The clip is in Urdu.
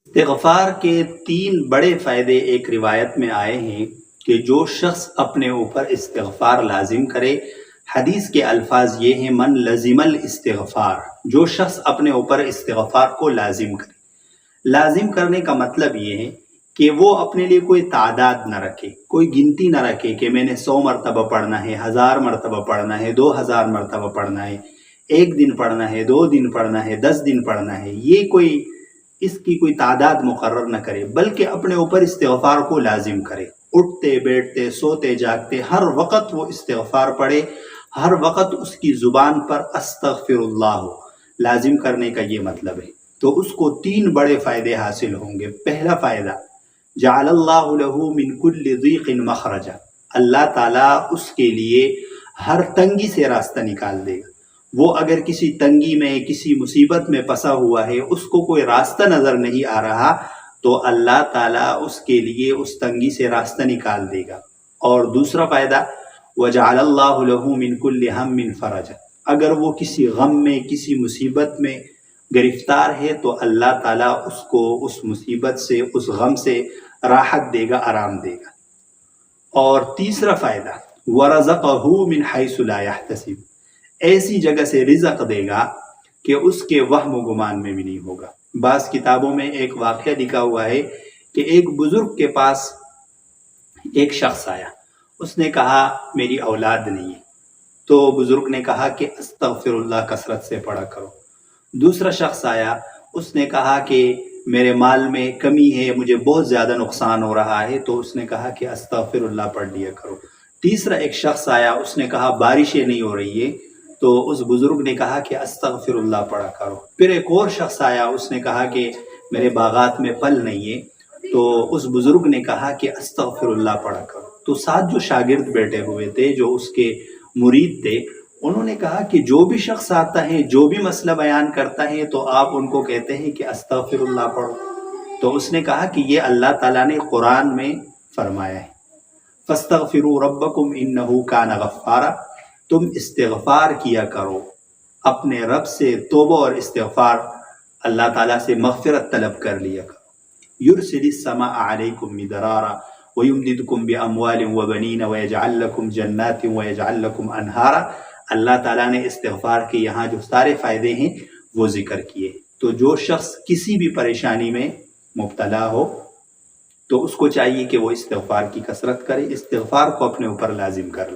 استغفار کے تین بڑے فائدے ایک روایت میں آئے ہیں کہ جو شخص اپنے اوپر استغفار لازم کرے، حدیث کے الفاظ یہ ہیں: من لزم الاستغفار، جو شخص اپنے اوپر استغفار کو لازم کرے۔ لازم کرنے کا مطلب یہ ہے کہ وہ اپنے لیے کوئی تعداد نہ رکھے، کوئی گنتی نہ رکھے کہ میں نے 100 مرتبہ پڑھنا ہے، 1000 مرتبہ پڑھنا ہے، 2000 مرتبہ پڑھنا ہے، 1 دن پڑھنا ہے، 2 دن پڑھنا ہے، 10 دن پڑھنا ہے۔ یہ اس کی کوئی تعداد مقرر نہ کرے، بلکہ اپنے اوپر استغفار کو لازم کرے۔ اٹھتے بیٹھتے سوتے جاگتے ہر وقت وہ استغفار پڑھے، ہر وقت اس کی زبان پر استغفر اللہ ہو۔ لازم کرنے کا یہ مطلب ہے۔ تو اس کو 3 بڑے فائدے حاصل ہوں گے۔ پہلا فائدہ، جعل اللہ لہ من کل ضیق مخرجا، اللہ تعالیٰ اس کے لیے ہر تنگی سے راستہ نکال دے گا۔ وہ اگر کسی تنگی میں، کسی مصیبت میں پھنسا ہوا ہے، اس کو کوئی راستہ نظر نہیں آ رہا، تو اللہ تعالیٰ اس کے لیے اس تنگی سے راستہ نکال دے گا۔ اور دوسرا فائدہ، وجعل اللہ لہ من کل ہم فرجا، اگر وہ کسی غم میں، کسی مصیبت میں گرفتار ہے تو اللہ تعالیٰ اس کو اس مصیبت سے، اس غم سے راحت دے گا، آرام دے گا۔ اور تیسرا فائدہ، ورزقہ من حیث لا یحتسب، ایسی جگہ سے رزق دے گا کہ اس کے وہم و گمان میں بھی نہیں ہوگا۔ بعض کتابوں میں ایک واقعہ لکھا ہوا ہے کہ ایک بزرگ کے پاس ایک شخص آیا، اس نے کہا میری اولاد نہیں ہے، تو بزرگ نے کہا کہ استغفر اللہ کثرت سے پڑھا کرو۔ دوسرا شخص آیا، اس نے کہا کہ میرے مال میں کمی ہے، مجھے بہت زیادہ نقصان ہو رہا ہے، تو اس نے کہا کہ استغفر اللہ پڑھ لیا کرو۔ تیسرا ایک شخص آیا، اس نے کہا بارشیں نہیں ہو رہی ہے، تو اس بزرگ نے کہا کہ استغفر اللہ پڑھا کرو۔ پھر ایک اور شخص آیا، اس نے کہا کہ میرے باغات میں پھل نہیں ہے، تو اس بزرگ نے کہا کہ استغفر اللہ پڑھا کرو۔ تو ساتھ جو شاگرد بیٹھے ہوئے تھے، جو اس کے مرید تھے، انہوں نے کہا کہ جو بھی شخص آتا ہے، جو بھی مسئلہ بیان کرتا ہے، تو آپ ان کو کہتے ہیں کہ استغفر اللہ پڑھو۔ تو اس نے کہا کہ یہ اللہ تعالیٰ نے قرآن میں فرمایا ہے، فاستغفروا ربکم انہ کان غفارا، تم استغفار کیا کرو اپنے رب سے، توبہ اور استغفار، اللہ تعالیٰ سے مغفرت طلب کر لیا کرو۔ یرسل السماء علیکم مدرارا ویمددکم باموال وبنین ویجعل لکم جنات ویجعل لکم انہارا۔ اللہ تعالیٰ نے استغفار کے یہاں جو سارے فائدے ہیں وہ ذکر کیے۔ تو جو شخص کسی بھی پریشانی میں مبتلا ہو تو اس کو چاہیے کہ وہ استغفار کی کثرت کرے، استغفار کو اپنے اوپر لازم کر لے۔